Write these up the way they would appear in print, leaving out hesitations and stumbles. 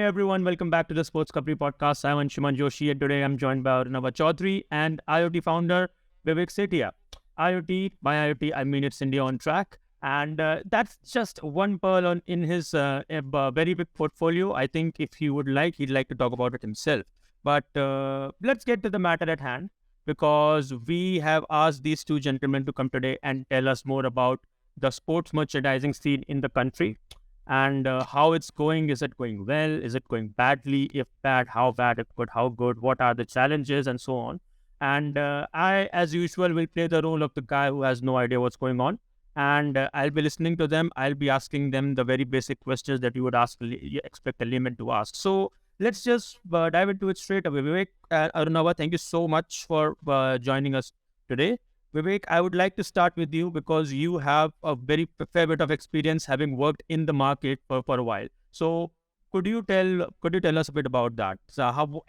everyone, welcome back to the SportsKhabri Podcast. I'm Anshuman Joshi and today I'm joined by Arunava Chaudhuri and IoT founder Vivek Sethia. IoT, by IoT, I mean it's India on track. And that's just one pearl in his very big portfolio. I think if he would like, he'd like to talk about it himself. But let's get to the matter at hand, because we have asked these two gentlemen to come today and tell us more about the sports merchandising scene in the country and how it's going. Is it going well? Is it going badly? If bad, how bad? If good, how good? What are the challenges and so on? And I, as usual, will play the role of the guy who has no idea what's going on. And I'll be listening to them. I'll be asking them the very basic questions that you would expect a layman to ask. So let's just dive into it straight away. Vivek, Arunava, thank you so much for joining us today. Vivek, I would like to start with you because you have a very fair bit of experience having worked in the market for a while. So could you tell us a bit about that? So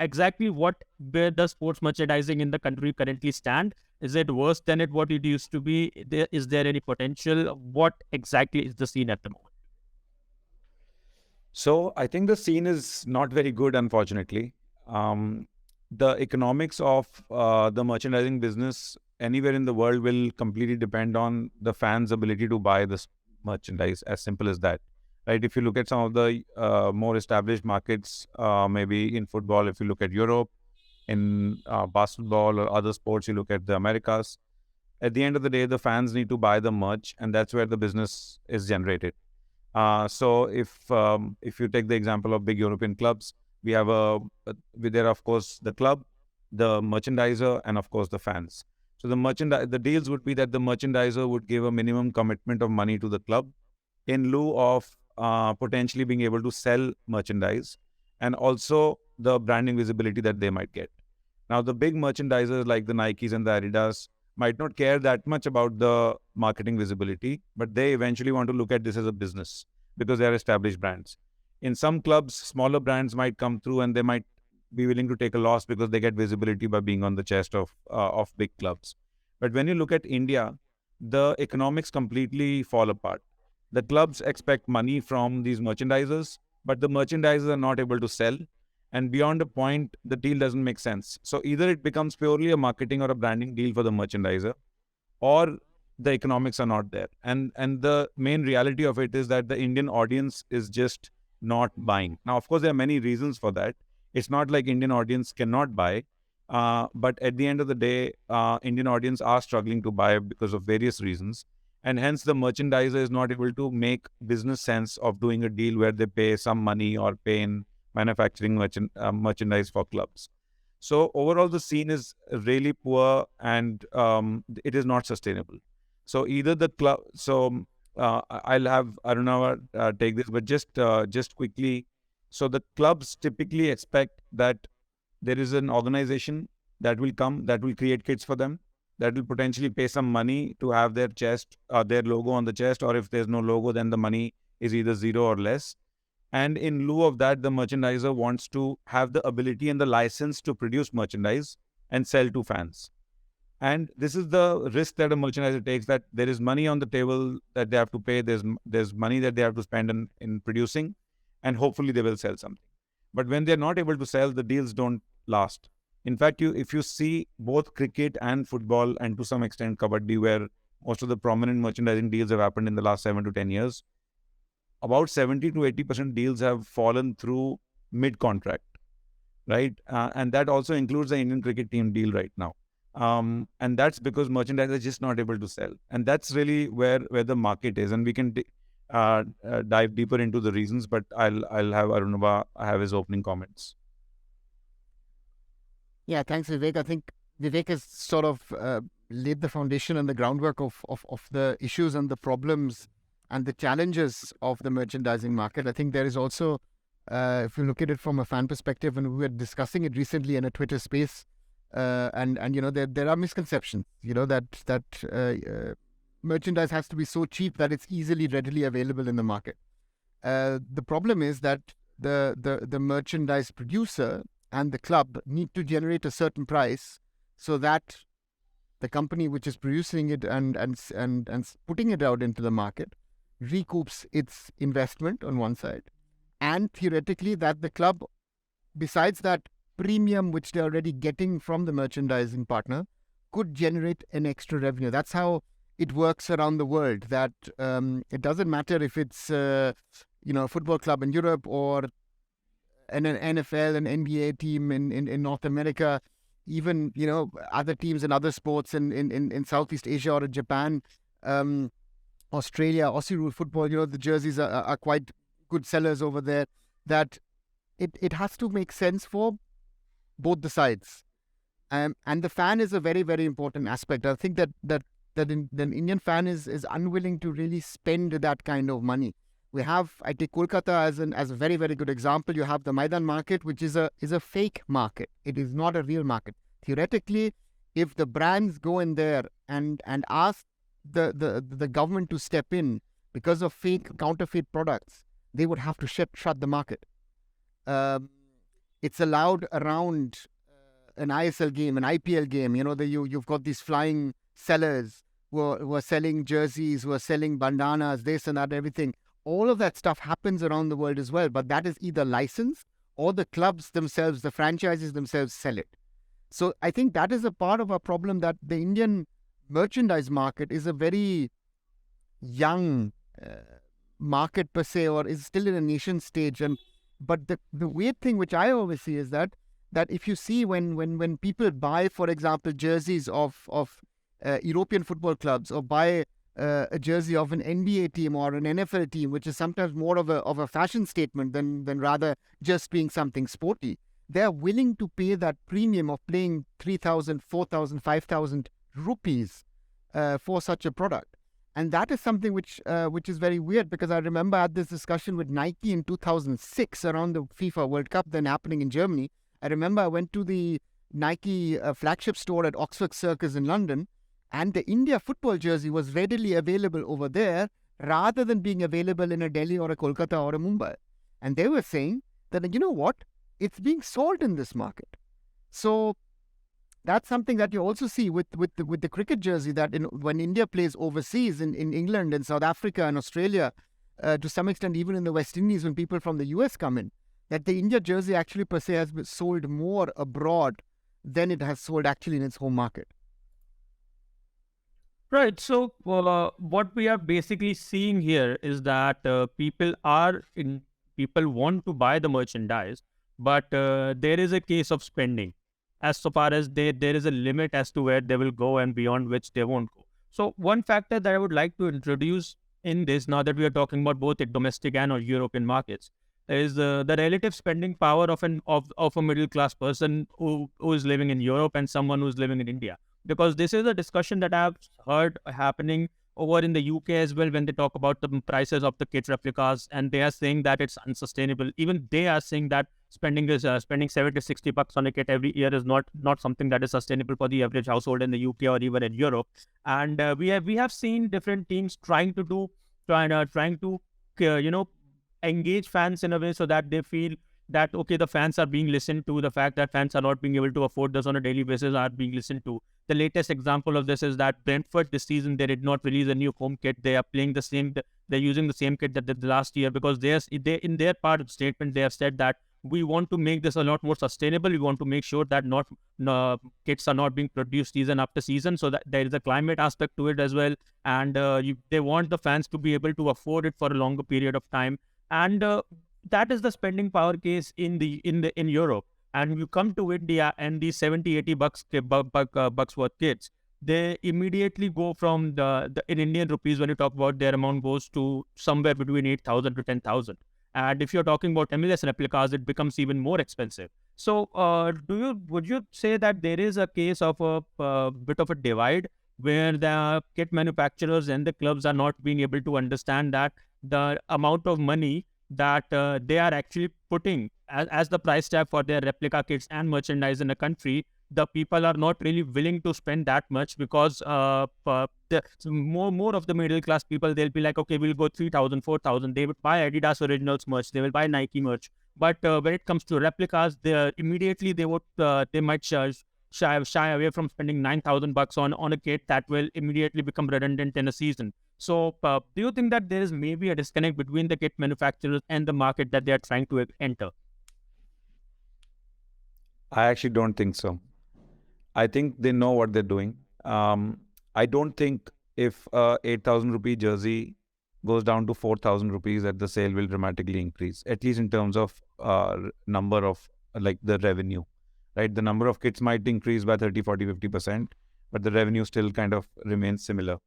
where does sports merchandising in the country currently stand? Is it worse than what it used to be? Is there any potential? What exactly is the scene at the moment? So I think the scene is not very good, unfortunately. The economics of the merchandising business anywhere in the world will completely depend on the fans' ability to buy this merchandise. As simple as that, right? If you look at some of the more established markets, maybe in football, if you look at Europe, in basketball or other sports, you look at the Americas. At the end of the day, the fans need to buy the merch, and that's where the business is generated. So if you take the example of big European clubs, we have there are, of course, the club, the merchandiser, and of course the fans. So the deals would be that the merchandiser would give a minimum commitment of money to the club in lieu of potentially being able to sell merchandise and also the branding visibility that they might get. Now, the big merchandisers like the Nikes and the Adidas might not care that much about the marketing visibility, but they eventually want to look at this as a business because they are established brands. In some clubs, smaller brands might come through and they might be willing to take a loss because they get visibility by being on the chest of big clubs. But when you look at India, the economics completely fall apart. The clubs expect money from these merchandisers, but the merchandisers are not able to sell. And beyond a point, the deal doesn't make sense. So either it becomes purely a marketing or a branding deal for the merchandiser, or the economics are not there. And the main reality of it is that the Indian audience is just not buying. Now, of course, there are many reasons for that. It's not like Indian audience cannot buy, but at the end of the day, Indian audience are struggling to buy because of various reasons. And hence, the merchandiser is not able to make business sense of doing a deal where they pay some money or pay in manufacturing merchandise for clubs. So overall, the scene is really poor and it is not sustainable. So either the club, I'll have Arunava take this, but just quickly. So the clubs typically expect that there is an organization that will come, that will create kits for them, that will potentially pay some money to have their logo on the chest, or if there's no logo, then the money is either zero or less. And in lieu of that, the merchandiser wants to have the ability and the license to produce merchandise and sell to fans. And this is the risk that a merchandiser takes, that there is money on the table that they have to pay. There's money that they have to spend in producing, and hopefully they will sell something. But when they're not able to sell, the deals don't last. In fact, if you see both cricket and football, and to some extent Kabaddi, where most of the prominent merchandising deals have happened in the last 7 to 10 years, about 70 to 80% deals have fallen through mid-contract, right? And that also includes the Indian cricket team deal right now. And that's because merchandise is just not able to sell. And that's really where the market is. And we can dive deeper into the reasons, but I'll have Arunava have his opening comments. Yeah, thanks, Vivek. I think Vivek has sort of laid the foundation and the groundwork of the issues and the problems and the challenges of the merchandising market. I think there is also, if you look at it from a fan perspective, and we were discussing it recently in a Twitter space, and there are misconceptions, that merchandise has to be so cheap that it's readily available in the market. The problem is that the merchandise producer and the club need to generate a certain price so that the company which is producing it and putting it out into the market recoups its investment on one side, and theoretically that the club, besides that premium which they're already getting from the merchandising partner, could generate an extra revenue. That's how it works around the world, that it doesn't matter if it's a football club in Europe or an NFL, an NBA team in North America, even other teams in other sports in Southeast Asia or in Japan, Australia, Aussie rule football. The jerseys are quite good sellers over there. That it has to make sense for both the sides, and the fan is a very, very important aspect. I think that the Indian fan is unwilling to really spend that kind of money. I take Kolkata as a very, very good example. You have the Maidan market, which is a fake market. It is not a real market. Theoretically, if the brands go in there and ask the government to step in because of fake counterfeit products, they would have to shut the market. It's allowed around an ISL game, an IPL game. You've got these flying sellers who are selling jerseys, who are selling bandanas, this and that, everything. All of that stuff happens around the world as well, but that is either licensed or the clubs themselves, the franchises themselves sell it. So I think that is a part of our problem, that the Indian merchandise market is a very young market per se, or is still in a nascent stage. But the weird thing which I always see is that if you see when people buy, for example, jerseys of European football clubs, or buy a jersey of an NBA team or an NFL team, which is sometimes more of a fashion statement than rather just being something sporty, they're willing to pay that premium of paying 3,000, 4,000, 5,000 rupees for such a product. And that is something which is very weird, because I remember I had this discussion with Nike in 2006 around the FIFA World Cup then happening in Germany. I remember I went to the Nike flagship store at Oxford Circus in London, and the India football jersey was readily available over there rather than being available in a Delhi or a Kolkata or a Mumbai. And they were saying that, you know what, it's being sold in this market. So that's something that you also see with the cricket jersey, that when India plays overseas in England and South Africa and Australia, to some extent even in the West Indies, when people from the US come in, that the India jersey actually per se has been sold more abroad than it has sold actually in its home market. Right. So what we are basically seeing here is that people want to buy the merchandise, but there is a case of spending. As so far as there is a limit as to where they will go and beyond which they won't go. So one factor that I would like to introduce in this, now that we are talking about both the domestic and or European markets, is the relative spending power of a middle class person who is living in Europe and someone who is living in India. Because this is a discussion that I've heard happening over in the UK as well, when they talk about the prices of the kit replicas, and they are saying that it's unsustainable. Even they are saying that spending 70 to 60 bucks on a kit every year is not something that is sustainable for the average household in the UK or even in Europe. And we have seen different teams trying to engage fans in a way so that they feel that, okay, the fans are being listened to. The fact that fans are not being able to afford this on a daily basis are being listened to. The latest example of this is that Brentford this season, they did not release a new home kit. They are playing they're using the same kit that they did last year, because they in their part of the statement, they have said that we want to make this a lot more sustainable. We want to make sure that kits are not being produced season after season, so that there is a climate aspect to it as well. And they want the fans to be able to afford it for a longer period of time. And that is the spending power case in Europe. And you come to India and these 70-80 bucks worth kits, they immediately go from in Indian rupees, when you talk about their amount, goes to somewhere between 8,000 to 10,000. And if you're talking about MLS replicas, it becomes even more expensive. So would you say that there is a case of a bit of a divide, where the kit manufacturers and the clubs are not being able to understand that the amount of money that they are actually putting as the price tag for their replica kits and merchandise in a country, the people are not really willing to spend that much, because more of the middle class people, they'll be like, okay, we'll go 3,000, 4,000. They would buy Adidas Originals merch, they will buy Nike merch. But when it comes to replicas, they might shy away from spending 9,000 bucks on a kit that will immediately become redundant in a season. So, do you think that there is maybe a disconnect between the kit manufacturers and the market that they are trying to enter? I actually don't think so. I think they know what they're doing. I don't think if 8,000 rupee jersey goes down to 4,000 rupees, that the sale will dramatically increase, at least in terms of number of like the revenue, right? The number of kits might increase by 30, 40, 50%, but the revenue still kind of remains similar.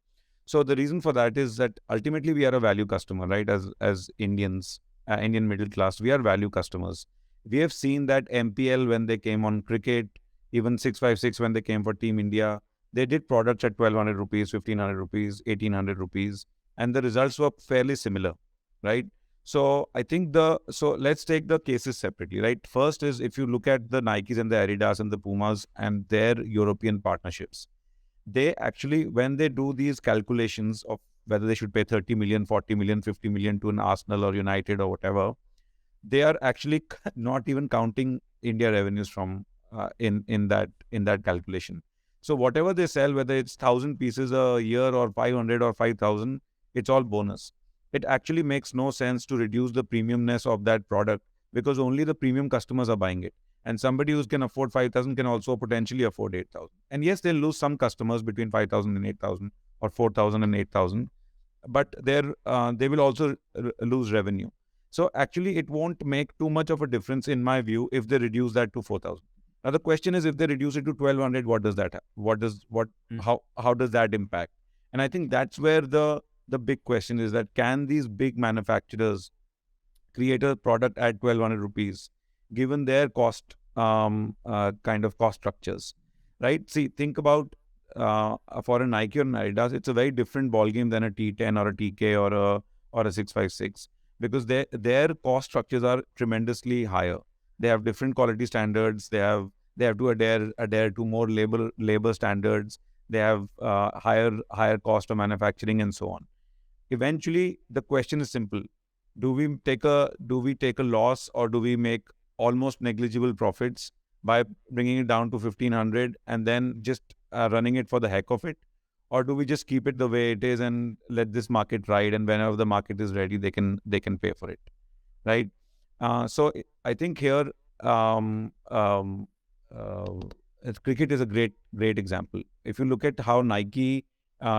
So the reason for that is that ultimately we are a value customer, right? As Indians, Indian middle class, we are value customers. We have seen that MPL when they came on cricket, even 656 when they came for Team India, they did products at 1,200 rupees, 1,500 rupees, 1,800 rupees, and the results were fairly similar, right? So I think so let's take the cases separately, right? First is if you look at the Nikes and the Adidas and the Pumas and their European partnerships, they actually, when they do these calculations of whether they should pay 30 million, 40 million, 50 million to an Arsenal or United or whatever, they are actually not even counting India revenues from in that calculation. So whatever they sell, whether it's 1,000 pieces a year or 500 or 5,000, it's all bonus. It actually makes no sense to reduce the premiumness of that product because only the premium customers are buying it. And somebody who can afford 5,000 can also potentially afford 8,000. And yes, they'll lose some customers between 5,000 and 8,000 or 4,000 and 8,000, but they will also lose revenue. So actually, it won't make too much of a difference in my view if they reduce that to 4,000. Now the question is, if they reduce it to 1,200, what does that have? How does that impact? And I think that's where the big question is, that can these big manufacturers create a product at 1,200 rupees, given their cost kind of cost structures, right? See, think about for a Nike or an Adidas, it's a very different ballgame than a T10 or a TK or a 656, because their cost structures are tremendously higher. They have different quality standards. They have to adhere to more labor standards. They have higher cost of manufacturing and so on. Eventually, the question is simple: do we take a loss, or do we make almost negligible profits by bringing it down to 1,500 and then just running it for the heck of it? Or do we just keep it the way it is and let this market ride, and whenever the market is ready, they can pay for it, right? So I think here cricket is a great example. If you look at how Nike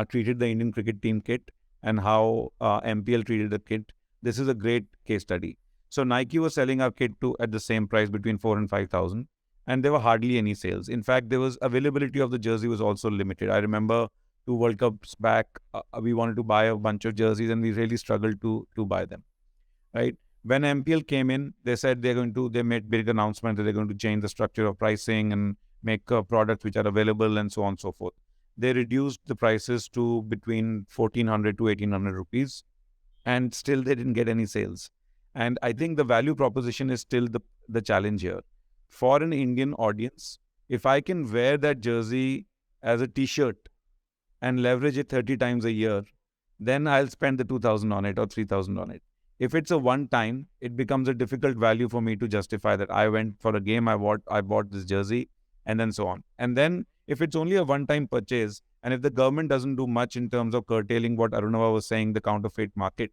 treated the Indian cricket team kit and how MPL treated the kit, this is a great case study. So Nike was selling our kit at the same price between 4,000 and 5,000, and there were hardly any sales. In fact, there was availability of the jersey was also limited. I remember 2 World Cups back, we wanted to buy a bunch of jerseys and we really struggled to buy them, right? When MPL came in, they said they made big announcement that they're going to change the structure of pricing and make products which are available and so on and so forth. They reduced the prices to between 1,400 to 1,800 rupees, and still they didn't get any sales. And I think the value proposition is still the challenge here. For an Indian audience, if I can wear that jersey as a t-shirt and leverage it 30 times a year, then I'll spend the 2,000 on it or 3,000 on it. If it's a one time, it becomes a difficult value for me to justify that I went for a game, I bought this jersey, and then so on. And then if it's only a one-time purchase, and if the government doesn't do much in terms of curtailing what Arunava was saying, the counterfeit market,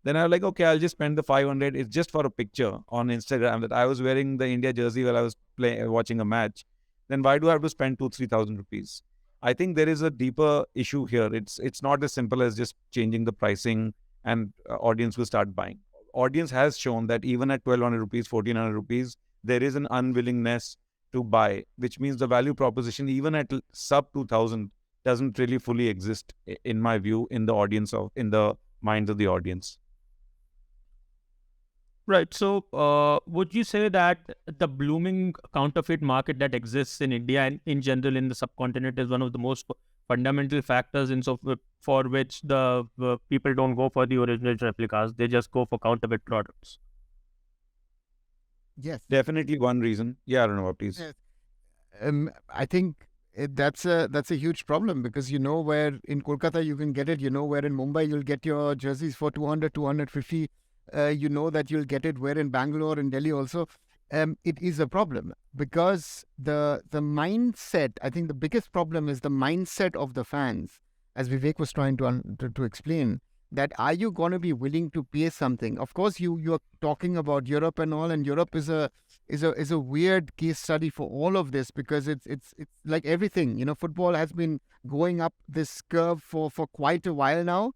then I'm like, okay, I'll just spend the 500. It's just for a picture on Instagram that I was wearing the India jersey while I was watching a match. Then why do I have to spend 2,000-3,000 rupees? I think there is a deeper issue here. It's not as simple as just changing the pricing and audience will start buying. Audience has shown that even at 1,200 rupees, 1,400 rupees, there is an unwillingness to buy, which means the value proposition, even at sub 2,000, doesn't really fully exist, in my view, in the minds of the audience. Right. So, would you say that the blooming counterfeit market that exists in India and in general in the subcontinent is one of the most fundamental factors for which the people don't go for the original replicas? They just go for counterfeit products. Yes, Definitely one reason. Yeah, I don't know, please. yes. I think that's a huge problem, because where in Kolkata you can get it, where in Mumbai you'll get your jerseys for 200, 250. That you'll get it where in Bangalore and Delhi also. It is a problem because the mindset, I think the biggest problem is the mindset of the fans. as Vivek was trying to explain, that are you going to be willing to pay something? Of course, you're talking about Europe and all, and Europe is a weird case study for all of this, because it's like everything. Football has been going up this curve for quite a while now,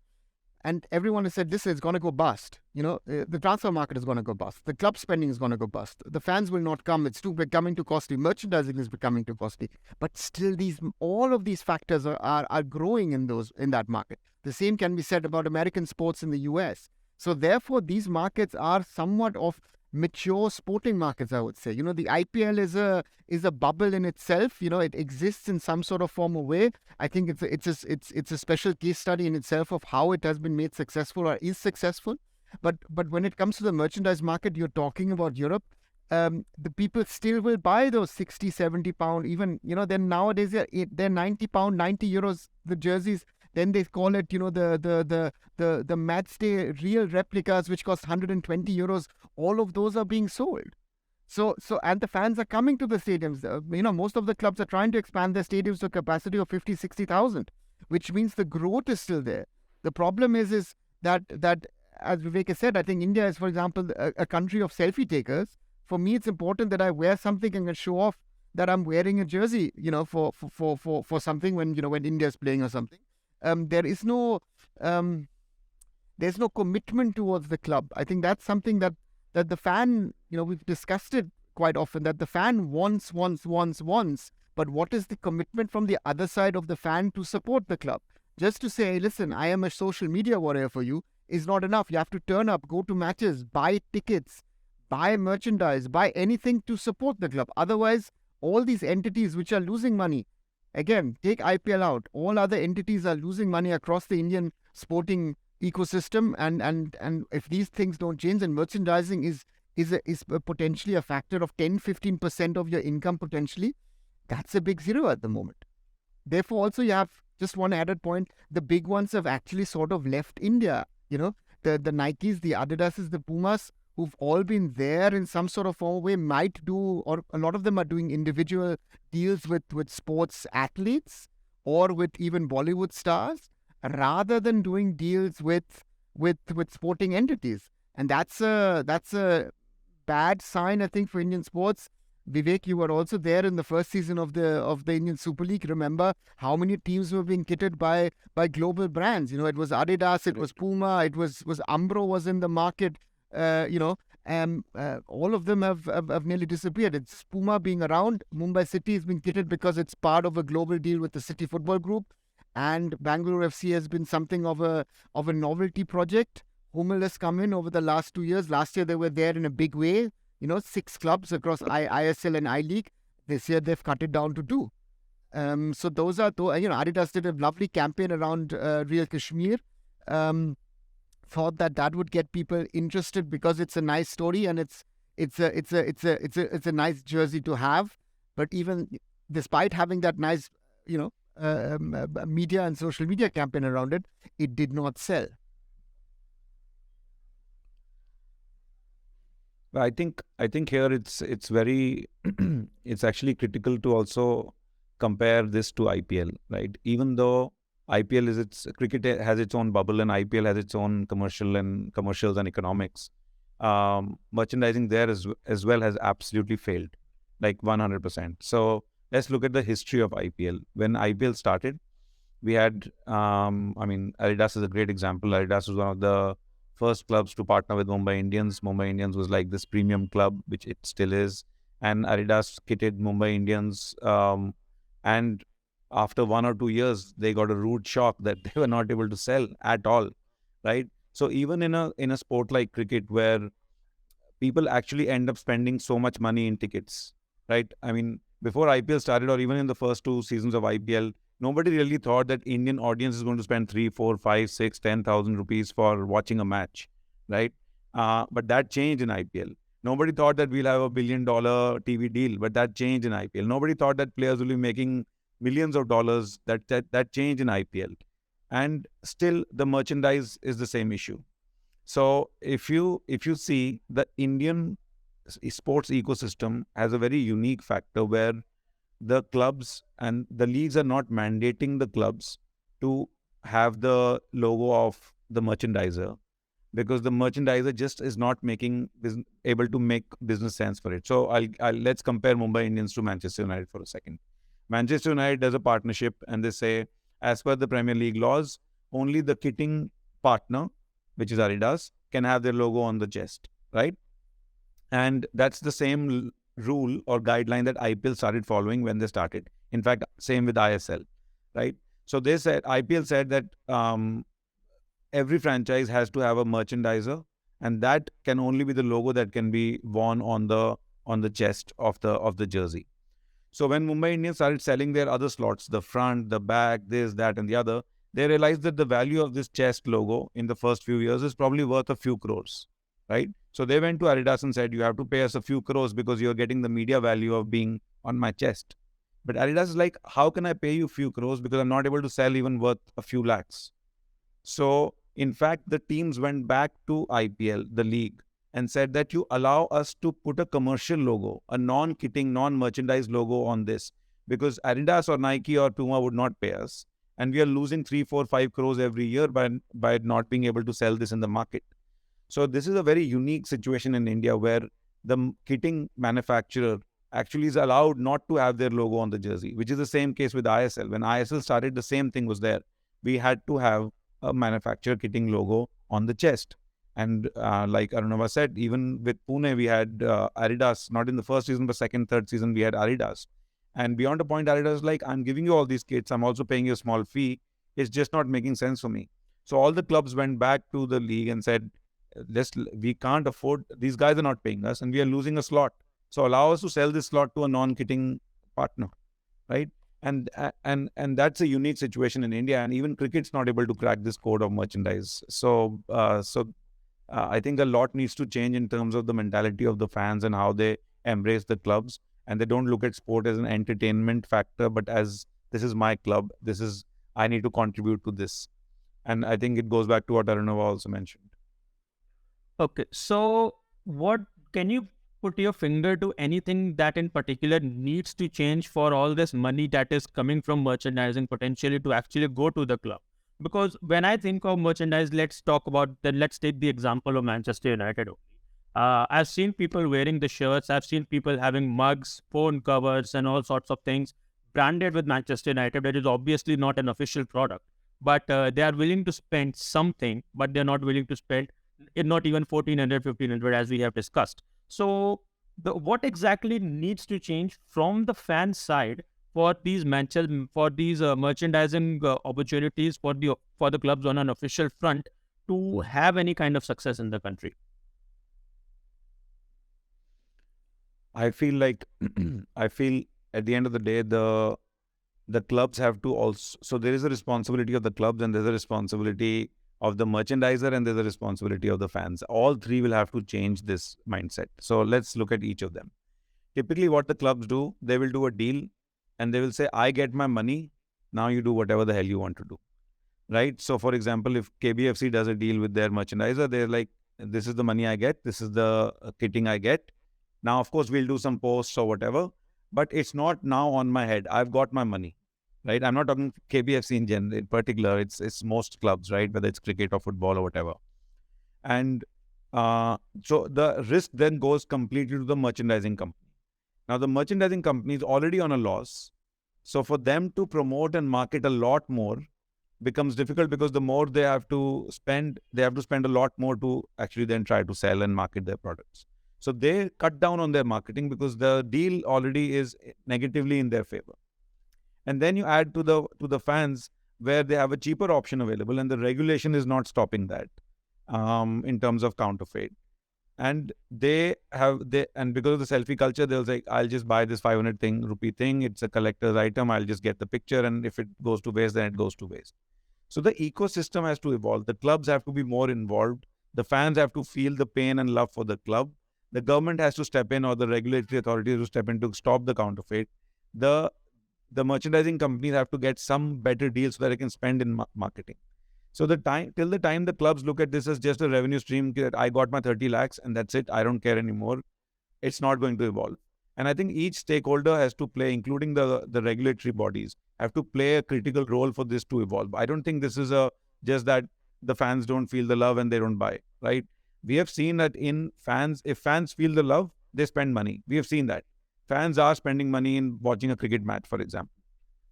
and everyone has said this is going to go bust. The transfer market is going to go bust. The club spending is going to go bust. The fans will not come. It's becoming too costly. Merchandising is becoming too costly. But still, all of these factors are growing in that market. The same can be said about American sports in the US. So therefore, these markets are somewhat of mature sporting markets, I would say. The IPL is a bubble in itself. It exists in some sort of form or way. I think it's a special case study in itself of how it has been made successful or is successful. But when it comes to the merchandise market, you're talking about Europe. The people still will buy those 60, 70 pound, even, then nowadays they're 90 pound, 90 euros, the jerseys. Then they call it, the match day real replicas, which cost 120 euros. All of those are being sold. So, and the fans are coming to the stadiums. Most of the clubs are trying to expand their stadiums to a capacity of 50, 60,000, which means the growth is still there. The problem is that as Vivek has said, I think India is, for example, a country of selfie takers. For me, it's important that I wear something and can show off that I'm wearing a jersey, for something when India is playing or something. There's no commitment towards the club. I think that's something that the fan, we've discussed it quite often, that the fan wants. But what is the commitment from the other side of the fan to support the club? Just to say, listen, I am a social media warrior for you is not enough. You have to turn up, go to matches, buy tickets, buy merchandise, buy anything to support the club. Otherwise, all these entities which are losing money, again, take IPL out, all other entities are losing money across the Indian sporting ecosystem, and if these things don't change, then merchandising is potentially a factor of 10-15% of your income potentially. That's a big zero at the moment. Therefore, also you have just one added point: the big ones have actually sort of left India. The Nikes, the Adidases, the Pumas, who've all been there in some sort of way, might do, or a lot of them are doing individual deals with sports athletes or with even Bollywood stars, rather than doing deals with sporting entities. And that's a bad sign, I think, for Indian sports. Vivek, you were also there in the first season of the Indian Super League. Remember how many teams were being kitted by global brands? It was Adidas, it was Puma, it was Umbro was in the market. All of them have nearly disappeared. It's Puma being around. Mumbai City has been kitted because it's part of a global deal with the City Football Group, and Bangalore FC has been something of a novelty project. Hummel has come in over the last 2 years. Last year they were there in a big way. 6 clubs across ISL and I-League. This year they've cut it down to 2. So those are, Adidas did a lovely campaign around Real Kashmir. Thought that would get people interested because it's a nice story and it's a nice jersey to have. But even despite having that nice, media and social media campaign around it, it did not sell. I think here it's very it's actually critical to also compare this to IPL, right? Even though IPL is cricket has its own bubble and IPL has its own commercials and economics. Merchandising there as well has absolutely failed, like 100%. So let's look at the history of IPL. When IPL started, we had, Adidas is a great example. Adidas was one of the first clubs to partner with Mumbai Indians. Mumbai Indians was like this premium club, which it still is. And Adidas kitted Mumbai Indians. And after 1 or 2 years, they got a rude shock that they were not able to sell at all, right? So even in a sport like cricket, where people actually end up spending so much money in tickets, right? I mean, before IPL started, or even in the first 2 seasons of IPL, nobody really thought that Indian audience is going to spend 3, 4, 5, 6, 10,000 rupees for watching a match, right? But that changed in IPL. Nobody thought that we'll have $1 billion TV deal, but that changed in IPL. Nobody thought that players will be making millions of dollars. That changed in IPL. And still, the merchandise is the same issue. So if you see, the Indian sports ecosystem has a very unique factor where the clubs and the leagues are not mandating the clubs to have the logo of the merchandiser, because the merchandiser just is not able to make business sense for it. So let's compare Mumbai Indians to Manchester United for a second. Manchester United does a partnership and they say, as per the Premier League laws, only the kitting partner, which is Adidas, can have their logo on the chest, right? And that's the same rule or guideline that IPL started following when they started. In fact, same with ISL, right? So they said, IPL said that every franchise has to have a merchandiser, and that can only be the logo that can be worn on the chest of the jersey. So when Mumbai Indians started selling their other slots, the front, the back, this, that, and the other, they realized that the value of this chest logo in the first few years is probably worth a few crores, right? So they went to Adidas and said, you have to pay us a few crores because you're getting the media value of being on my chest. But Adidas is like, how can I pay you a few crores because I'm not able to sell even worth a few lakhs? So in fact, the teams went back to IPL, the league, and said that you allow us to put a commercial logo, a non-kitting, non-merchandise logo on this, because Adidas or Nike or Puma would not pay us. And we are losing 3, 4, 5 crores every year by not being able to sell this in the market. So this is a very unique situation in India where the kitting manufacturer actually is allowed not to have their logo on the jersey, which is the same case with ISL. When ISL started, the same thing was there. We had to have a manufacturer kitting logo on the chest. And like Arunava said, even with Pune, we had Adidas, not in the first season, but second, third season, we had Adidas. And beyond a point, Adidas is like, I'm giving you all these kits. I'm also paying you a small fee. It's just not making sense for me. So all the clubs went back to the league and said, we can't afford, these guys are not paying us and we are losing a slot. So allow us to sell this slot to a non-kitting partner, right? And that's a unique situation in India. And even cricket's not able to crack this code of merchandise. So I think a lot needs to change in terms of the mentality of the fans and how they embrace the clubs. And they don't look at sport as an entertainment factor, but as this is my club, I need to contribute to this. And I think it goes back to what Arunava also mentioned. Okay, so what can you put your finger to anything that in particular needs to change for all this money that is coming from merchandising potentially to actually go to the club? Because when I think of merchandise, let's take the example of Manchester United. I've seen people wearing the shirts. I've seen people having mugs, phone covers, and all sorts of things branded with Manchester United. That is obviously not an official product, but they are willing to spend something, but they're not willing to spend not even 1,400, 1,500 as we have discussed. So what exactly needs to change from the fan side for these merchandising opportunities for the clubs on an official front to have any kind of success in the country? I feel at the end of the day, the clubs have to also, so there is a responsibility of the clubs and there's a responsibility of the merchandiser and there's a responsibility of the fans. All three will have to change this mindset. So let's look at each of them. Typically what the clubs do, they will do a deal and they will say, I get my money, now you do whatever the hell you want to do, right? So for example, if KBFC does a deal with their merchandiser, they're like, this is the money I get, this is the kitting I get. Now, of course, we'll do some posts or whatever, but it's not now on my head. I've got my money, right? I'm not talking KBFC in particular. It's most clubs, right? Whether it's cricket or football or whatever. And so the risk then goes completely to the merchandising company. Now, the merchandising company is already on a loss. So for them to promote and market a lot more becomes difficult because the more they have to spend a lot more to actually then try to sell and market their products. So they cut down on their marketing because the deal already is negatively in their favor. And then you add to the fans where they have a cheaper option available and the regulation is not stopping that in terms of counterfeit. And because of the selfie culture, they'll say, I'll just buy this 500 rupee thing. It's a collector's item. I'll just get the picture. And if it goes to waste, then it goes to waste. So the ecosystem has to evolve. The clubs have to be more involved. The fans have to feel the pain and love for the club. The government has to step in or the regulatory authorities to step in to stop the counterfeit. The merchandising companies have to get some better deals so that they can spend in marketing. So till the time the clubs look at this as just a revenue stream, that I got my 30 lakhs and that's it, I don't care anymore, it's not going to evolve. And I think each stakeholder has to play, including the regulatory bodies, have to play a critical role for this to evolve. I don't think this is just that the fans don't feel the love and they don't buy, right? We have seen that if fans feel the love, they spend money. We have seen that. Fans are spending money in watching a cricket match, for example,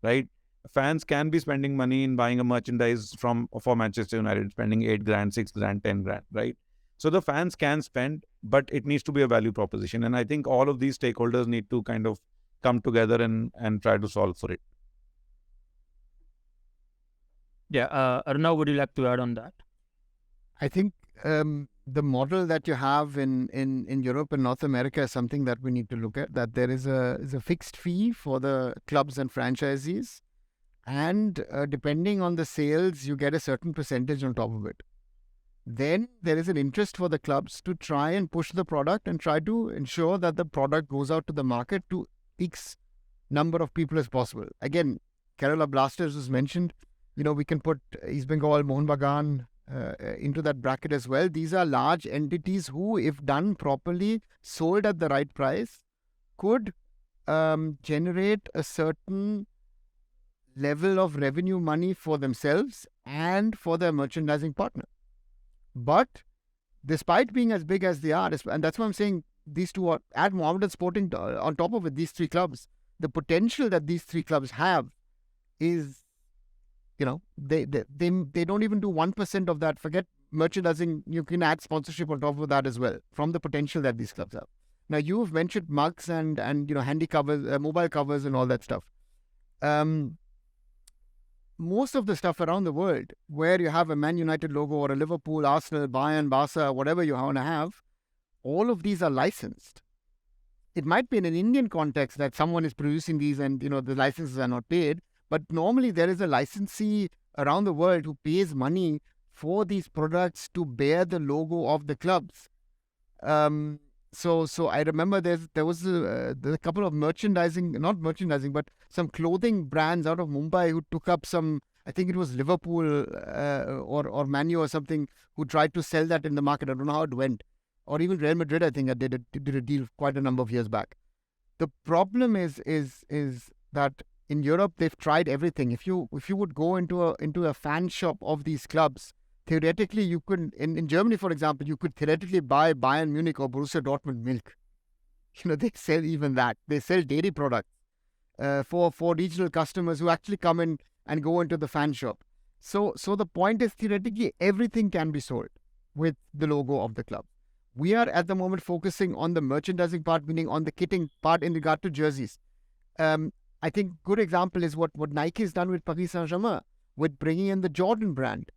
right? Fans can be spending money in buying a merchandise for Manchester United, spending 8 grand, 6 grand, 10 grand, right? So the fans can spend, but it needs to be a value proposition. And I think all of these stakeholders need to kind of come together and try to solve for it. Yeah, Arunava, would you like to add on that? I think the model that you have in Europe and North America is something that we need to look at, that there is a fixed fee for the clubs and franchisees. And depending on the sales, you get a certain percentage on top of it. Then there is an interest for the clubs to try and push the product and try to ensure that the product goes out to the market to X number of people as possible. Again, Kerala Blasters was mentioned. We can put East Bengal, Mohun Bagan into that bracket as well. These are large entities who, if done properly, sold at the right price, could generate a certain level of revenue money for themselves and for their merchandising partner. But despite being as big as they are, and that's why I'm saying these two are, add Mohammedan Sporting on top of it, these three clubs, the potential that these three clubs have is, they don't even do 1% of that. Forget merchandising, you can add sponsorship on top of that as well from the potential that these clubs have. Now, you've mentioned mugs and handy covers, mobile covers and all that stuff. Most of the stuff around the world where you have a Man United logo or a Liverpool, Arsenal, Bayern, Barca, whatever you want to have, all of these are licensed. It might be in an Indian context that someone is producing these and, the licenses are not paid. But normally there is a licensee around the world who pays money for these products to bear the logo of the clubs. So I remember there was a couple of not merchandising, but some clothing brands out of Mumbai who took up some, I think it was Liverpool or Man U or something, who tried to sell that in the market. I don't know how it went. Or even Real Madrid, I think, did a deal quite a number of years back. The problem is that in Europe they've tried everything. If you would go into a fan shop of these clubs, theoretically, you could, in Germany, for example, you could theoretically buy Bayern Munich or Borussia Dortmund milk. They sell even that. They sell dairy products for regional customers who actually come in and go into the fan shop. So the point is, theoretically, everything can be sold with the logo of the club. We are at the moment focusing on the merchandising part, meaning on the kitting part in regard to jerseys. I think good example is what Nike has done with Paris Saint-Germain, with bringing in the Jordan brand.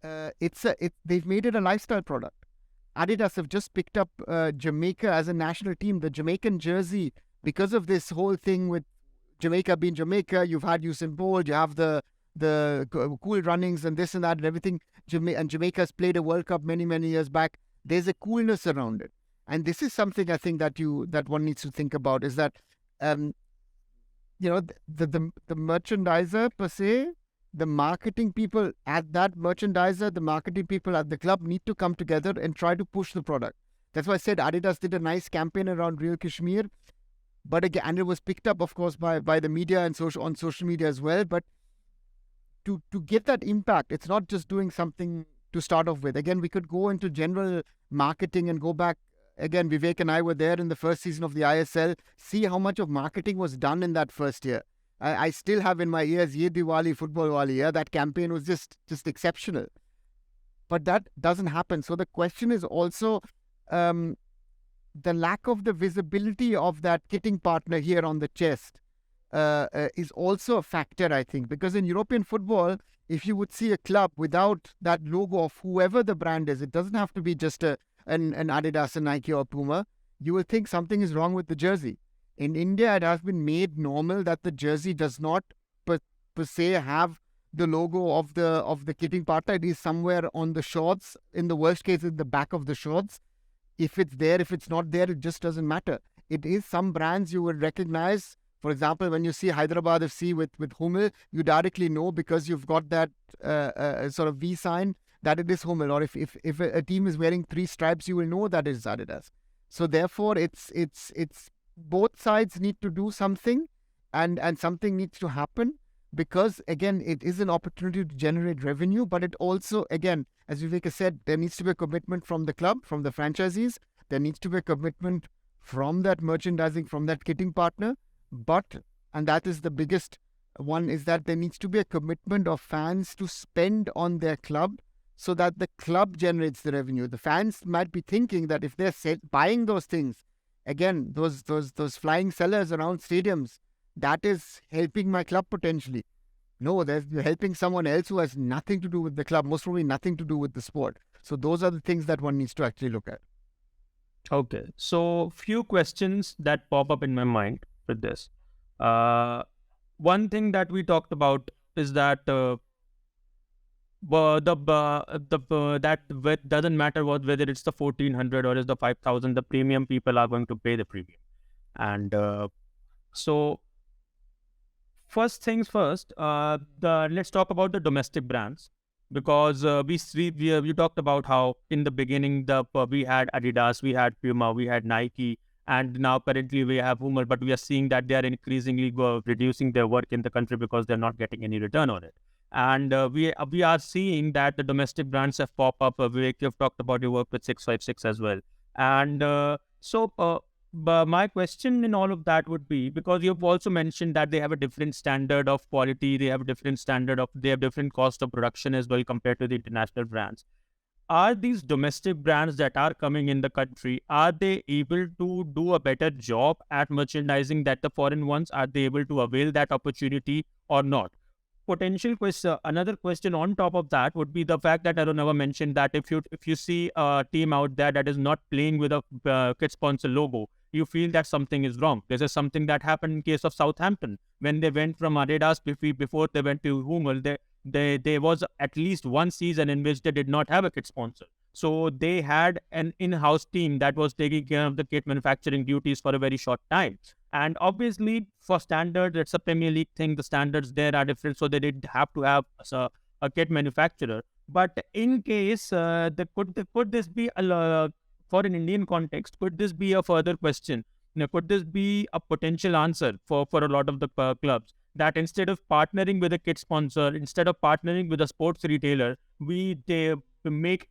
They've made it a lifestyle product. Adidas have just picked up Jamaica as a national team. The Jamaican jersey, because of this whole thing with Jamaica being Jamaica, you've had Usain Bolt, you have the cool runnings and this and that and everything. And Jamaica's played a World Cup many, many years back. There's a coolness around it. And this is something I think that one needs to think about, is that the merchandiser per se, the marketing people at that merchandiser, the marketing people at the club need to come together and try to push the product. That's why I said Adidas did a nice campaign around Real Kashmir, but again, and it was picked up, of course, by the media and on social media as well. But to get that impact, it's not just doing something to start off with. Again, we could go into general marketing and go back. Again, Vivek and I were there in the first season of the ISL. See how much of marketing was done in that first year. I still have in my ears, Ye Diwali, Football Wali. Yeah, that campaign was just exceptional. But that doesn't happen. So the question is also the lack of the visibility of that kitting partner here on the chest is also a factor, I think. Because in European football, if you would see a club without that logo of whoever the brand is, it doesn't have to be just an Adidas, a Nike or Puma. You will think something is wrong with the jersey. In India, it has been made normal that the jersey does not per se have the logo of the kitting partner. It is somewhere on the shorts. In the worst case, in the back of the shorts. If it's there, if it's not there, it just doesn't matter. It is some brands you would recognize. For example, when you see Hyderabad FC with Hummel, you directly know because you've got that sort of V sign that it is Hummel. Or if a team is wearing 3 stripes, you will know that it is Adidas. So therefore, it's both sides need to do something, and something needs to happen, because again, it is an opportunity to generate revenue, but it also, again, as Vivek has said, there needs to be a commitment from the club, from the franchisees. There needs to be a commitment from that merchandising, from that kitting partner. But, and that is the biggest one, is that there needs to be a commitment of fans to spend on their club so that the club generates the revenue. The fans might be thinking that if they're buying those things, again, those flying sellers around stadiums, that is helping my club potentially. No, they're helping someone else who has nothing to do with the club, most probably nothing to do with the sport. So those are the things that one needs to actually look at. Okay, so few questions that pop up in my mind with this. One thing that we talked about is that that doesn't matter whether it's the 1400 or it's the 5000. The premium people are going to pay the premium, and so first things first. Let's talk about the domestic brands, because we talked about how in the beginning we had Adidas, we had Puma, we had Nike, and now currently we have Hummel, but we are seeing that they are increasingly reducing their work in the country because they're not getting any return on it. And we are seeing that the domestic brands have popped up. Vivek, you've talked about your work with 656 as well. And but my question in all of that would be, because you've also mentioned that they have a different standard of quality, they have different cost of production as well compared to the international brands. Are these domestic brands that are coming in the country, are they able to do a better job at merchandising than the foreign ones? Are they able to avail that opportunity or not? Potential question. Another question on top of that would be the fact that Arunava mentioned that if you see a team out there that is not playing with a kit sponsor logo, you feel that something is wrong. This is something that happened in case of Southampton when they went from Adidas before they went to Hummel. There was at least one season in which they did not have a kit sponsor. So they had an in-house team that was taking care of the kit manufacturing duties for a very short time. And obviously, for standards, it's a Premier League thing. The standards there are different, so they did have to have a kit manufacturer. But in case, could this be for an Indian context? Could this be a further question? Could this be a potential answer for a lot of the clubs, that instead of partnering with a kit sponsor, instead of partnering with a sports retailer, they make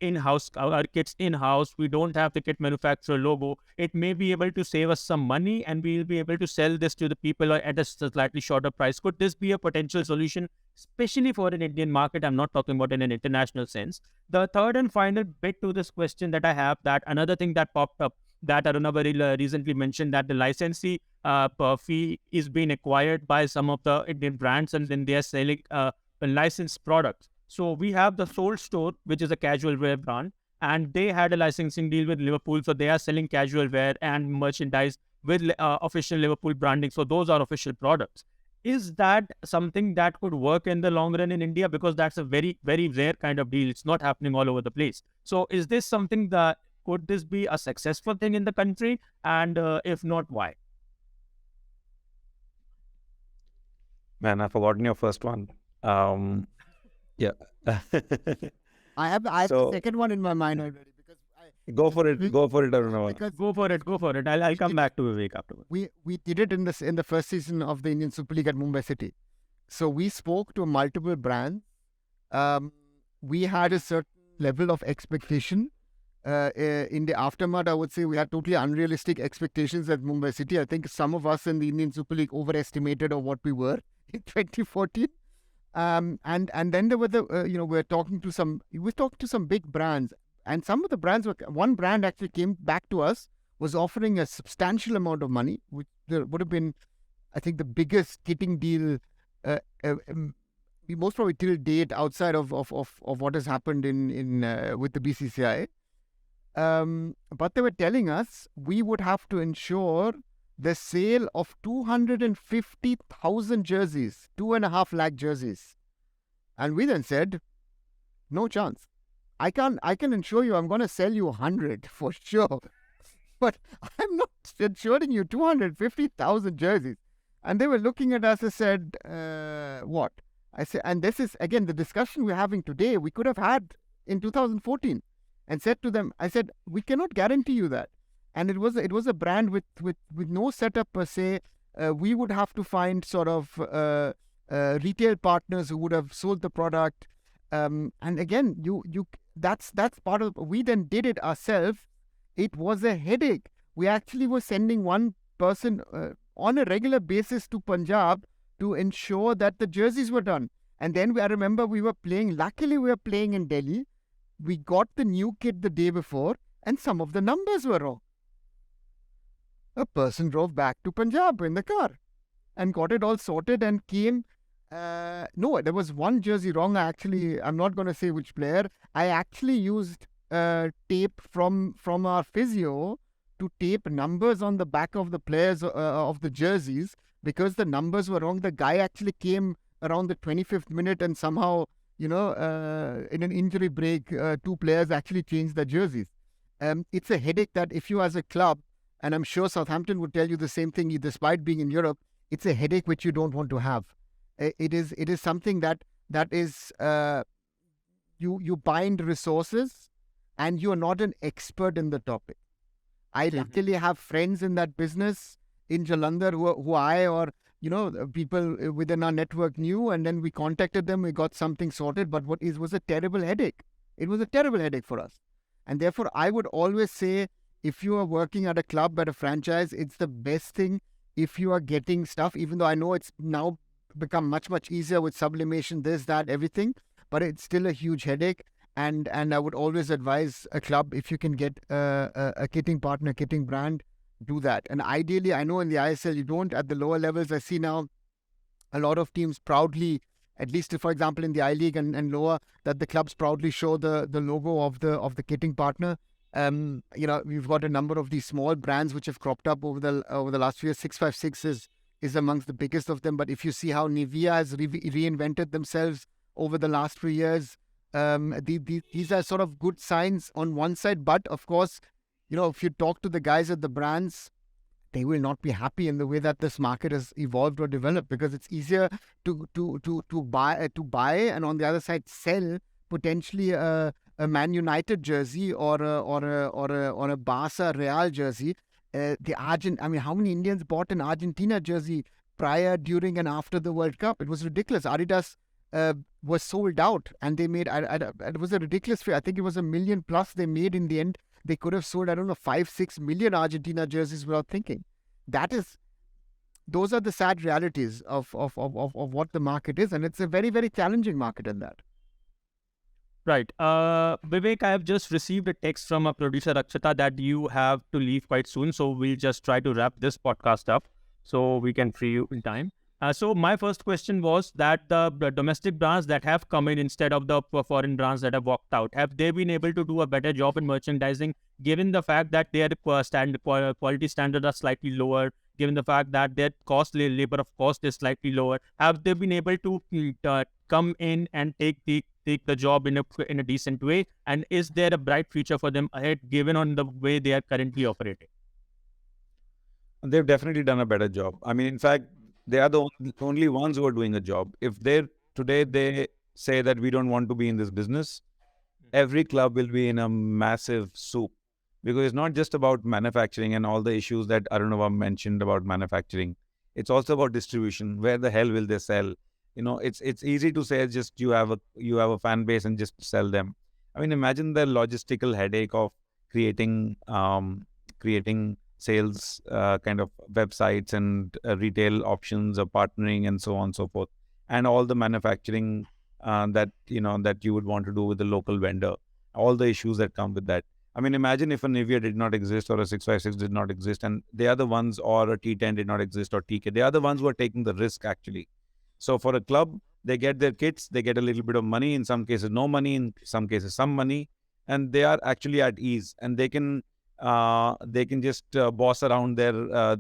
our kits in-house. We don't have the kit manufacturer logo. It may be able to save us some money, and we'll be able to sell this to the people at a slightly shorter price. Could this be a potential solution, especially for an Indian market? I'm not talking about in an international sense. The third and final bit to this question that I have, that another thing that popped up that Arunava recently mentioned, that the licensee fee is being acquired by some of the Indian brands, and then they are selling licensed products. So we have the Soul Store, which is a casual wear brand, and they had a licensing deal with Liverpool. So they are selling casual wear and merchandise with official Liverpool branding. So those are official products. Is that something that could work in the long run in India? Because that's a very, very rare kind of deal. It's not happening all over the place. So is this something that, could this be a successful thing in the country? And if not, why? Man, I've forgotten your first one. Yeah. I have the second one in my mind already, because Go for it, Arunava. Go for it. I'll come back to Vivek afterwards. We did it in the first season of the Indian Super League at Mumbai City. So we spoke to multiple brands. We had a certain level of expectation. In the aftermath, I would say we had totally unrealistic expectations at Mumbai City. I think some of us in the Indian Super League overestimated of what we were in 2014. And then there were we were talking to some big brands, and some of the brands one brand actually came back to us, was offering a substantial amount of money, which there would have been, I think, the biggest kitting deal, most probably till date, outside of what has happened in with the BCCI. But they were telling us we would have to ensure the sale of 250,000 jerseys, 2.5 lakh jerseys. And we then said, no chance. I can ensure you I'm going to sell you 100 for sure. But I'm not ensuring you 250,000 jerseys. And they were looking at us and said, what? I said, and this is, again, the discussion we're having today, we could have had in 2014. And said to them, I said, we cannot guarantee you that. and it was a brand with no setup per se. We would have to find sort of retail partners who would have sold the product. And again, that's part of. We then did it ourselves. It was a headache. We actually were sending one person on a regular basis to Punjab to ensure that the jerseys were done. And then I remember we were playing. Luckily, we were playing in Delhi. We got the new kit the day before, and some of the numbers were wrong. A person drove back to Punjab in the car and got it all sorted and came. No, there was one jersey wrong. I'm not going to say which player. I actually used tape from our physio to tape numbers on the back of the players of the jerseys because the numbers were wrong. The guy actually came around the 25th minute and somehow, in an injury break, two players actually changed their jerseys. It's a headache that if you as a club, and I'm sure Southampton would tell you the same thing despite being in Europe, it's a headache which you don't want to have. It is something that is you bind resources and you're not an expert in the topic. I luckily have friends in that business in Jalandhar who I or people within our network knew, and then we contacted them, we got something sorted, but was a terrible headache. It was a terrible headache for us. And therefore, I would always say, if you are working at a club, at a franchise, it's the best thing if you are getting stuff, even though I know it's now become much, much easier with sublimation, this, that, everything, but it's still a huge headache. And I would always advise a club, if you can get a kitting partner, kitting brand, do that. And ideally, I know in the ISL you don't. At the lower levels, I see now a lot of teams proudly, at least for example in the I-League and lower, that the clubs proudly show the logo of the kitting partner. We've got a number of these small brands which have cropped up over the last few years. 656 is amongst the biggest of them. But if you see how Nivea has reinvented themselves over the last few years, these are sort of good signs on one side. But of course, if you talk to the guys at the brands, they will not be happy in the way that this market has evolved or developed, because it's easier to buy and on the other side sell potentially a Man United jersey or a Barca Real jersey. How many Indians bought an Argentina jersey prior, during, and after the World Cup? It was ridiculous. Adidas was sold out, and they made. It was a ridiculous figure. I think it was 1 million plus they made in the end. They could have sold, 5-6 million Argentina jerseys without thinking. Those are the sad realities of what the market is, and it's a very, very challenging market in that. Right. Vivek, I have just received a text from a producer, Akshata, that you have to leave quite soon. So we'll just try to wrap this podcast up so we can free you in time. So my first question was that the domestic brands that have come in instead of the foreign brands that have walked out, have they been able to do a better job in merchandising, given the fact that their quality standards are slightly lower, given the fact that their labor of cost is slightly lower? Have they been able to come in and take the job in a decent way? And is there a bright future for them ahead, given on the way they are currently operating? They've definitely done a better job. In fact, they are the only ones who are doing a job. If today they say that we don't want to be in this business, every club will be in a massive soup, because it's not just about manufacturing and all the issues that Arunava mentioned about manufacturing. It's also about distribution. Where the hell will they sell? It's easy to say just you have a fan base and just sell them. Imagine the logistical headache of creating sales kind of websites and retail options of partnering and so on and so forth, and all the manufacturing that you would want to do with the local vendor, all the issues that come with that. Imagine if a Nivea did not exist, or a 656 did not exist, and they are the ones, or a T10 did not exist, or TK. They are the ones who are taking the risk actually. So for a club, they get their kits, they get a little bit of money, in some cases no money, in some cases some money, and they are actually at ease, and they can just boss around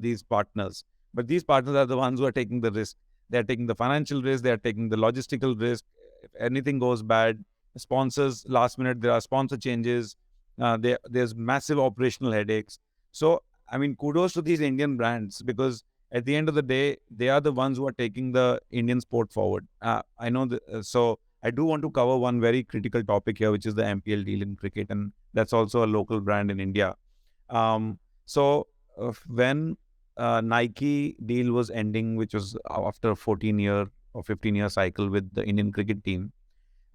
these partners. But these partners are the ones who are taking the risk. They are taking the financial risk. They are taking the logistical risk. If anything goes bad, sponsors, last minute, there are sponsor changes. There's massive operational headaches. So, kudos to these Indian brands, because at the end of the day, they are the ones who are taking the Indian sport forward. I know so I do want to cover one very critical topic here, which is the MPL deal in cricket. And that's also a local brand in India. So when Nike deal was ending, which was after 14-year or 15-year cycle with the Indian cricket team.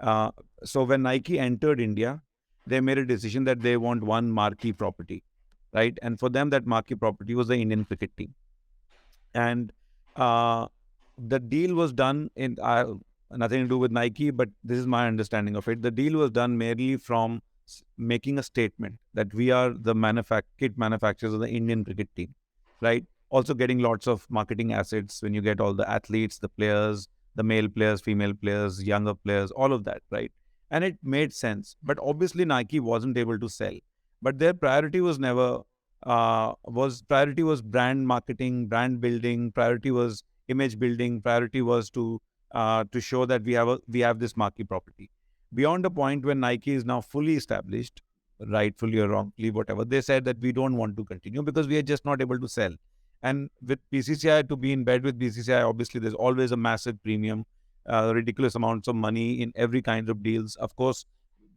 So when Nike entered India, they made a decision that they want one marquee property, right? And for them, that marquee property was the Indian cricket team. And the deal was done in nothing to do with Nike, but this is my understanding of it. The deal was done merely from making a statement that we are the kit manufacturers of the Indian cricket team, right? Also getting lots of marketing assets when you get all the athletes, the players, the male players, female players, younger players, all of that, right? And it made sense. But obviously Nike wasn't able to sell. But their priority was never priority was brand marketing, brand building, priority was image building, priority was to show that we have this marquee property. Beyond the point when Nike is now fully established, rightfully or wrongly, whatever, they said that we don't want to continue because we are just not able to sell. And with BCCI, to be in bed with BCCI, obviously there's always a massive premium, ridiculous amounts of money in every kind of deals. Of course,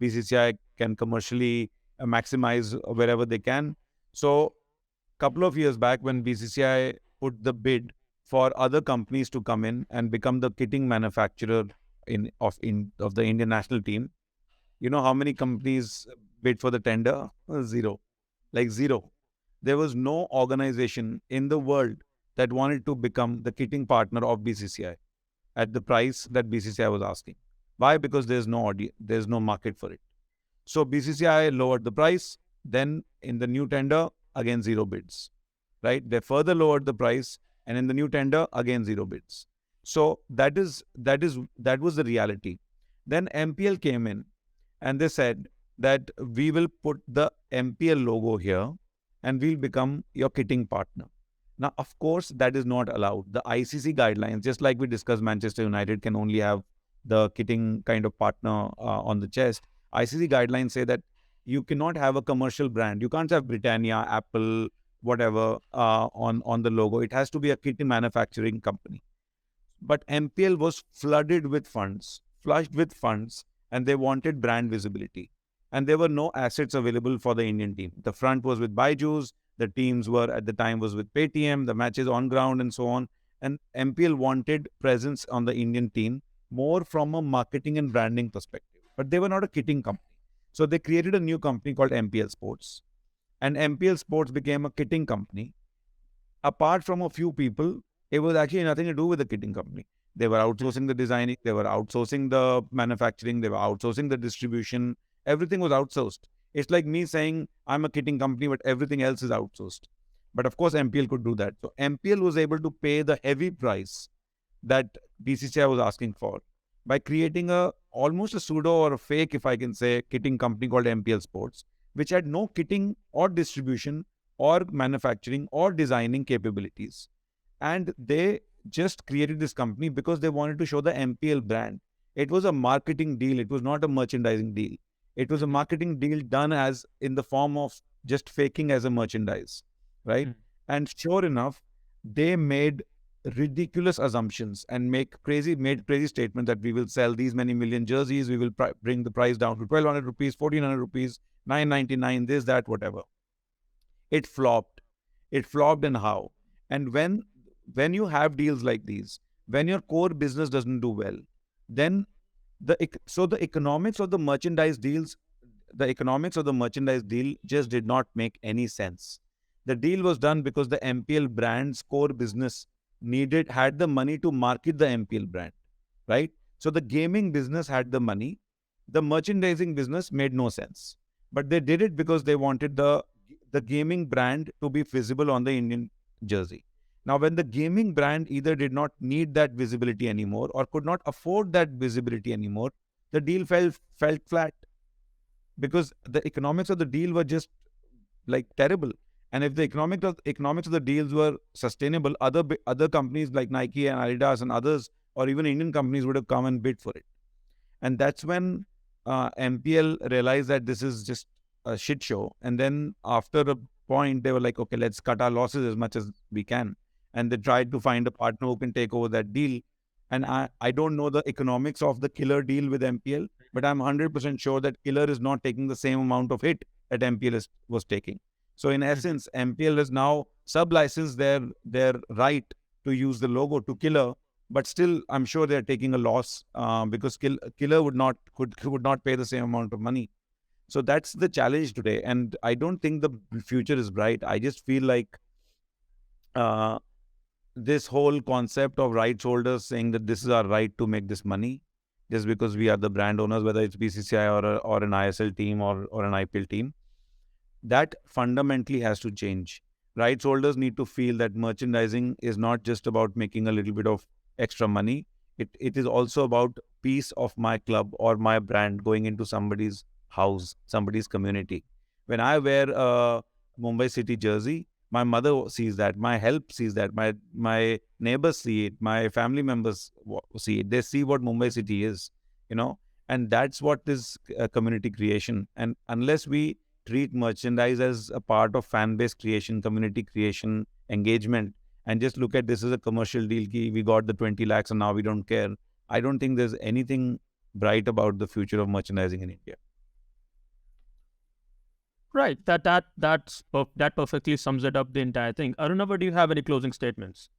BCCI can commercially maximize wherever they can. So a couple of years back when BCCI put the bid for other companies to come in and become the kitting manufacturer of the Indian national team, you know how many companies bid for the tender? Zero. Like zero. There was no organization in the world that wanted to become the kitting partner of BCCI at the price that BCCI was asking. Why? Because there's no market for it. So BCCI lowered the price. Then in the new tender, again zero bids, right? They further lowered the price, and in the new tender, again zero bids. So that was the reality. Then MPL came in, and they said that we will put the MPL logo here, and we'll become your kitting partner. Now, of course, that is not allowed. The ICC guidelines, just like we discussed, Manchester United can only have the kitting kind of partner on the chest. ICC guidelines say that you cannot have a commercial brand. You can't have Britannia, Apple, whatever on the logo. It has to be a kitting manufacturing company. But MPL was flushed with funds, and they wanted brand visibility. And there were no assets available for the Indian team. The front was with Byju's, the teams were at the time was with Paytm, the matches on ground and so on. And MPL wanted presence on the Indian team more from a marketing and branding perspective. But they were not a kitting company. So they created a new company called MPL Sports. And MPL Sports became a kitting company. Apart from a few people, it was actually nothing to do with the kitting company. They were outsourcing the designing, they were outsourcing the manufacturing, they were outsourcing the distribution. Everything was outsourced. It's like me saying I'm a kitting company, but everything else is outsourced. But of course, MPL could do that. So MPL was able to pay the heavy price that BCCI was asking for by creating almost a pseudo or a fake, if I can say, kitting company called MPL Sports, which had no kitting or distribution or manufacturing or designing capabilities. And they just created this company because they wanted to show the MPL brand. It was a marketing deal. It was not a merchandising deal. It was a marketing deal done as in the form of just faking as a merchandise, right? And sure enough, they made ridiculous assumptions and made crazy statements that we will sell these many million jerseys. We will bring the price down to 1,200 rupees, 1,400 rupees, 999, this, that, whatever. It flopped. It flopped and how? And when you have deals like these, when your core business doesn't do well, then the economics of the merchandise deal just did not make any sense. The deal was done because the MPL brand's core business had the money to market the MPL brand, right? So the gaming business had the money. The merchandising business made no sense. But they did it because they wanted the gaming brand to be visible on the Indian jersey. Now, when the gaming brand either did not need that visibility anymore or could not afford that visibility anymore, the deal felt flat because the economics of the deal were just like terrible. And if the economics of the deals were sustainable, other companies like Nike and Adidas and others, or even Indian companies, would have come and bid for it. And that's when MPL realized that this is just a shit show. And then after a point, they were like, okay, let's cut our losses as much as we can. And they tried to find a partner who can take over that deal. And I don't know the economics of the Killer deal with MPL, but I'm 100% sure that Killer is not taking the same amount of hit that MPL was taking. So in essence, MPL has now sub-licensed their right to use the logo to Killer, but still, I'm sure they're taking a loss because Killer would not pay the same amount of money. So that's the challenge today, and I don't think the future is bright. I just feel like this whole concept of rights holders saying that this is our right to make this money just because we are the brand owners, whether it's BCCI or an ISL team or an IPL team, that fundamentally has to change. Rights holders need to feel that merchandising is not just about making a little bit of extra money. It is also about piece of my club or my brand going into somebody's house, somebody's community. When I wear a Mumbai City jersey, my mother sees that, my help sees that, my neighbors see it, my family members see it. They see what Mumbai City is, and that's what is community creation. And unless we treat merchandise as a part of fan base creation, community creation, engagement, and just look at this as a commercial deal, we got the 20 lakhs and now we don't care, I don't think there's anything bright about the future of merchandising in India. Right. That perfectly sums it up, the entire thing. Arunava, do you have any closing statements?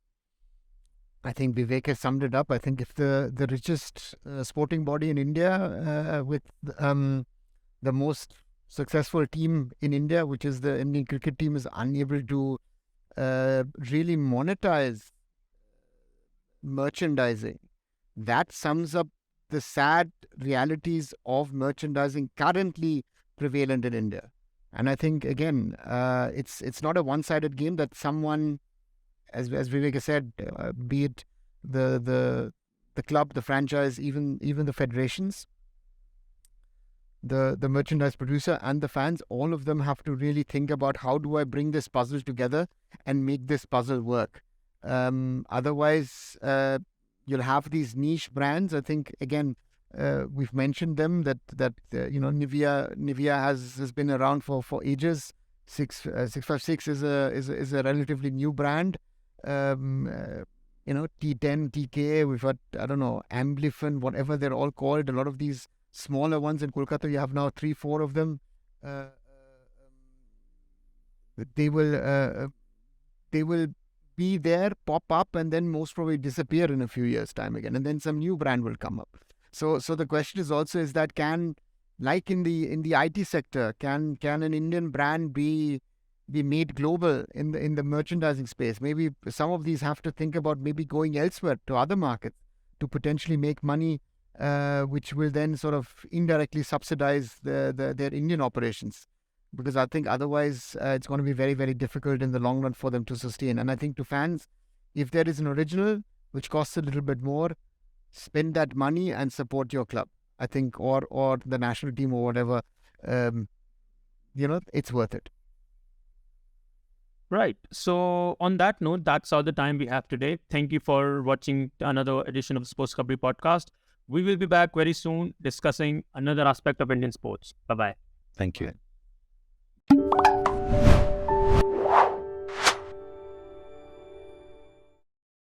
I think Vivek has summed it up. I think if the richest sporting body in India with the most successful team in India, which is the Indian cricket team, is unable to really monetize merchandising, that sums up the sad realities of merchandising currently prevalent in India. And I think, again, it's not a one-sided game that someone, as Vivek has said, be it the club, the franchise, even the federations, the merchandise producer and the fans, all of them have to really think about how do I bring this puzzle together and make this puzzle work. Otherwise, you'll have these niche brands. I think, again, we've mentioned them that Nivea has been around for ages. 656 is a relatively new brand. T10, TK, we've got, I don't know, Amblifin, whatever they're all called. A lot of these smaller ones in Kolkata, you have now 3-4 of them. They will be there, pop up, and then most probably disappear in a few years' time again, and then some new brand will come up. So the question is also is that like in the IT sector, can an Indian brand be made global in the merchandising space? Maybe some of these have to think about maybe going elsewhere to other markets to potentially make money, which will then sort of indirectly subsidize their Indian operations. Because I think otherwise it's going to be very, very difficult in the long run for them to sustain. And I think to fans, if there is an original which costs a little bit more, spend that money and support your club, I think, or the national team or whatever. It's worth it. Right. So on that note, that's all the time we have today. Thank you for watching another edition of the SportsKhabri Podcast. We will be back very soon discussing another aspect of Indian sports. Bye-bye. Thank you. Bye.